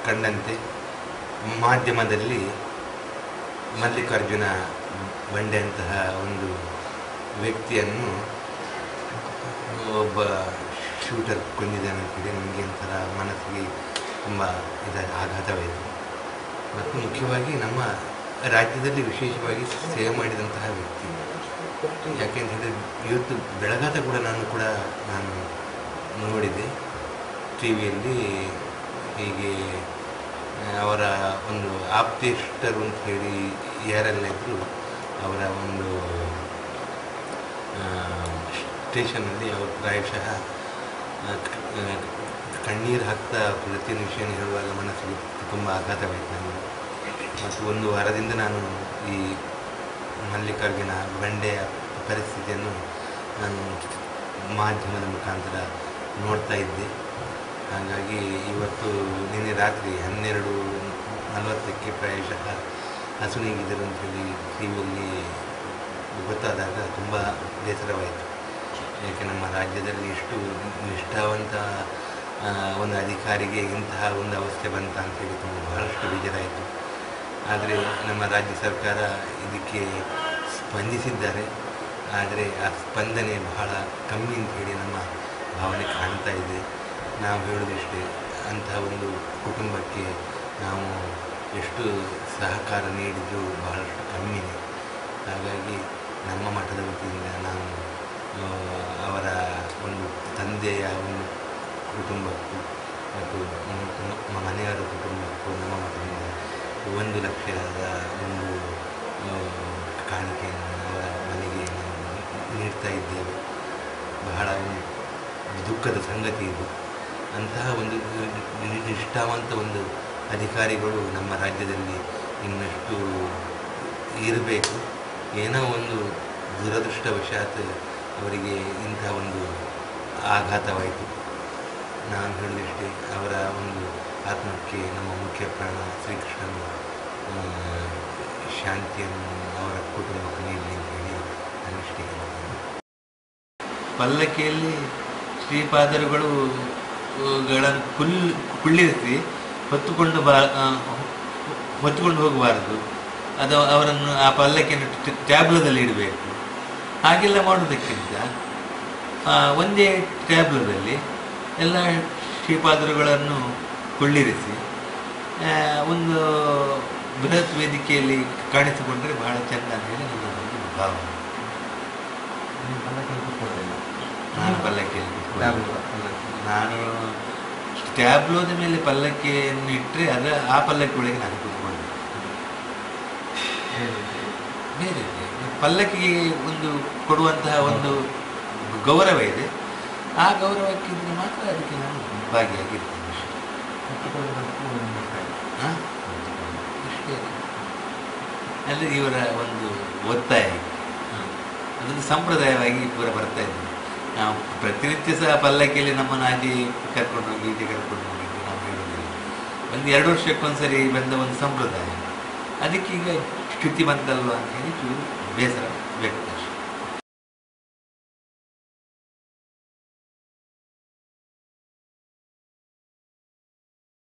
ಕಂಡಂತೆ ಮಾಧ್ಯಮದಲ್ಲಿ ಮಲ್ಲಿಕಾರ್ಜುನ ಬಂಡೆ ಅಂತಹ ಒಂದು ವ್ಯಕ್ತಿಯನ್ನು ಒಬ್ಬ ಶೂಟರ್ ಕೊಂದಿದ್ದಾನೆ ಅಂತೇಳಿ ನನಗೆ ಒಂಥರ ಮನಸ್ಸಿಗೆ ತುಂಬ ಆಘಾತವಾಯಿತು. ಮತ್ತು ಮುಖ್ಯವಾಗಿ ನಮ್ಮ ರಾಜ್ಯದಲ್ಲಿ ವಿಶೇಷವಾಗಿ ಸೇವೆ ಮಾಡಿದಂತಹ ವ್ಯಕ್ತಿ. ಯಾಕೆಂತ ಹೇಳಿದ್ರೆ ಇವತ್ತು ಬೆಳಗಾದ ಕೂಡ ನಾನು ನೋಡಿದೆ ಟಿ ವಿಯಲ್ಲಿ. ಹೀಗೆ ಅವರ ಒಂದು ಆಪ್ತೇಷ್ಟರು ಅಂತ ಹೇಳಿ ಯಾರೆಲ್ಲ ಇದ್ದರು ಅವರ ಒಂದು ಸ್ಟೇಷನಲ್ಲಿ ಅವರು ಪ್ರಾಯಶಃ ಕಣ್ಣೀರು ಹಾಕ್ತಾ ಪ್ರತಿಯೊಂದು ವಿಷಯ ಹೇಳುವಾಗ ಮನಸ್ಸಿಗೆ ತುಂಬ ಆಘಾತವಾಯಿತು ನನಗೆ. ಮತ್ತು ಒಂದು ವಾರದಿಂದ ನಾನು ಈ ಮಲ್ಲಿಕಾರ್ಜುನ ಬಂಡೆಯ ಪರಿಸ್ಥಿತಿಯನ್ನು ನಾನು ಮಾಧ್ಯಮದ ಮುಖಾಂತರ ನೋಡ್ತಾ ಇದ್ದೆ. ಹಾಗಾಗಿ ಇವತ್ತು ನಿನ್ನೆ ರಾತ್ರಿ 12:40ಕ್ಕೆ ಪ್ರಾಯಶಃ ಹಸುನೀಗಿದ್ದರು ಅಂತೇಳಿ ಟಿ ವಿಯಲ್ಲಿ ಗೊತ್ತಾದಾಗ ತುಂಬ ಬೇಸರವಾಯಿತು. ಏಕೆ ನಮ್ಮ ರಾಜ್ಯದಲ್ಲಿ ಇಷ್ಟು ನಿಷ್ಠಾವಂತ ಒಂದು ಅಧಿಕಾರಿಗೆ ಇಂತಹ ಒಂದು ಅವಸ್ಥೆ ಬಂತ ಅಂತೇಳಿ ಬಹಳಷ್ಟು ಬೇಜಾರಾಯಿತು. ಆದರೆ ನಮ್ಮ ರಾಜ್ಯ ಸರ್ಕಾರ ಇದಕ್ಕೆ ಸ್ಪಂದಿಸಿದ್ದಾರೆ. ಆದರೆ ಆ ಸ್ಪಂದನೆ ಬಹಳ ಕಮ್ಮಿ ಅಂತ ಹೇಳಿ ನಮ್ಮ ಭಾವನೆ ಕಾಣ್ತಾ ಇದೆ. ನಾವು ಹೇಳೋದಿಷ್ಟೇ, ಅಂತಹ ಒಂದು ಕುಟುಂಬಕ್ಕೆ ನಾವು ಎಷ್ಟು ಸಹಕಾರ ನೀಡಿದರೂ ಬಹಳಷ್ಟು ಕಮ್ಮಿನೇ. ಹಾಗಾಗಿ ನಮ್ಮ ಮಠದ ವತಿಯಿಂದ ನಾವು ಅವರ ಒಂದು ತಂದೆಯ ಒಂದು ಕುಟುಂಬಕ್ಕೂ ಮತ್ತು ಮನೆಯವರ ಕುಟುಂಬಕ್ಕೂ ನಮ್ಮ ಮಠದಿಂದ 1 ಲಕ್ಷದ ಒಂದು ಕಾಣಿಕೆಯನ್ನು ಅವರ ಮನೆಗೆ ನೀಡ್ತಾ ಇದ್ದೇವೆ. ಬಹಳ ದುಃಖದ ಸಂಗತಿ ಇದು. ಅಂತಹ ಒಂದು ನಿಷ್ಠಾವಂತ ಒಂದು ಅಧಿಕಾರಿಗಳು ನಮ್ಮ ರಾಜ್ಯದಲ್ಲಿ ಇನ್ನಷ್ಟು ಇರಬೇಕು. ಏನೋ ಒಂದು ದುರದೃಷ್ಟವಶಾತ್ ಅವರಿಗೆ ಇಂಥ ಒಂದು ಆಘಾತವಾಯಿತು. ನಾನು ಹೇಳಿದಷ್ಟೇ, ಅವರ ಒಂದು ಆತ್ಮಕ್ಕೆ ನಮ್ಮ ಮುಖ್ಯ ಪ್ರಾಣ ಶ್ರೀಕೃಷ್ಣನು ಶಾಂತಿಯನ್ನು ಅವರ ಕುಟುಂಬಕ್ಕೆ ನೀಡಲಿ ಅಂತ ಹೇಳಿ ನಾನಿಷ್ಟೇ ಹೇಳ್ತೀನಿ. ಪಲ್ಲಕ್ಕಿಯಲ್ಲಿ ಶ್ರೀಪಾದರುಗಳು ಗಳನ್ನು ಕುಳ್ಳಿರಿಸಿ ಹೊತ್ತುಕೊಂಡು ಹೋಗಬಾರದು. ಅದು ಅವರನ್ನು ಆ ಪಲ್ಲಕ್ಕಿಯನ್ನು ಟ್ಯಾಬ್ಲದಲ್ಲಿ ಇಡಬೇಕು. ಹಾಗೆಲ್ಲ ಮಾಡೋದಕ್ಕಿಂತ ಒಂದೇ ಟ್ಯಾಬ್ಲದಲ್ಲಿ ಎಲ್ಲ ಶ್ರೀಪಾದರುಗಳನ್ನು ಕುಳ್ಳಿರಿಸಿ ಒಂದು ಬೃಹತ್ ವೇದಿಕೆಯಲ್ಲಿ ಕಾಣಿಸಿಕೊಂಡ್ರೆ ಬಹಳ ಚೆಂದ ಅಂತ ಹೇಳಿ ನನ್ನ ಒಂದು ಭಾವನೆ. ನಾನು ಪಲ್ಲಕ್ಕಿಯಲ್ಲಿ ನಾನು ಟ್ಯಾಬ್ಲೋದ ಮೇಲೆ ಪಲ್ಲಕ್ಕಿಯನ್ನು ಇಟ್ಟರೆ ಆ ಪಲ್ಲಕ್ಕಿ ಒಳಗೆ ನಾನು ಕೂತ್ಕೊಂಡೆ. ಬೇರೆ ಪಲ್ಲಕ್ಕಿಗೆ ಒಂದು ಕೊಡುವಂತಹ ಒಂದು ಗೌರವ ಇದೆ. ಆ ಗೌರವಕ್ಕಿದ್ರೆ ಮಾತ್ರ ಅದಕ್ಕೆ ನಾನು ಭಾಗಿಯಾಗಿರ್ತೀನಿ. ಇಷ್ಟೇ ಅಲ್ಲಿ ಇವರ ಒಂದು ಒತ್ತಾಯ, ಅದೊಂದು ಸಂಪ್ರದಾಯವಾಗಿ ಪೂರ ಬರ್ತಾ ಇದ್ದೀನಿ. ನಾವು ಪ್ರತಿನಿತ್ಯ ಸಹ ಪಲ್ಲಕ್ಕಿಯಲ್ಲಿ ನಮ್ಮನ್ನು ಆಚೆ ಕರ್ಕೊಂಡು ಹೋಗಿ ಈಚೆ ಕರ್ಕೊಂಡು ಹೋಗಿದ್ದು ನಾವು ಹೇಳೋದಿಲ್ಲ. 1-2 ವರ್ಷಕ್ಕೊಂದ್ಸರಿ ಬಂದ ಒಂದು ಸಂಪ್ರದಾಯ. ಅದಕ್ಕೀಗ ಚ್ಯುತಿ ಬಂತಲ್ವ ಅಂತ ಹೇಳಿ ಬೇಸರ ವ್ಯಕ್ತ.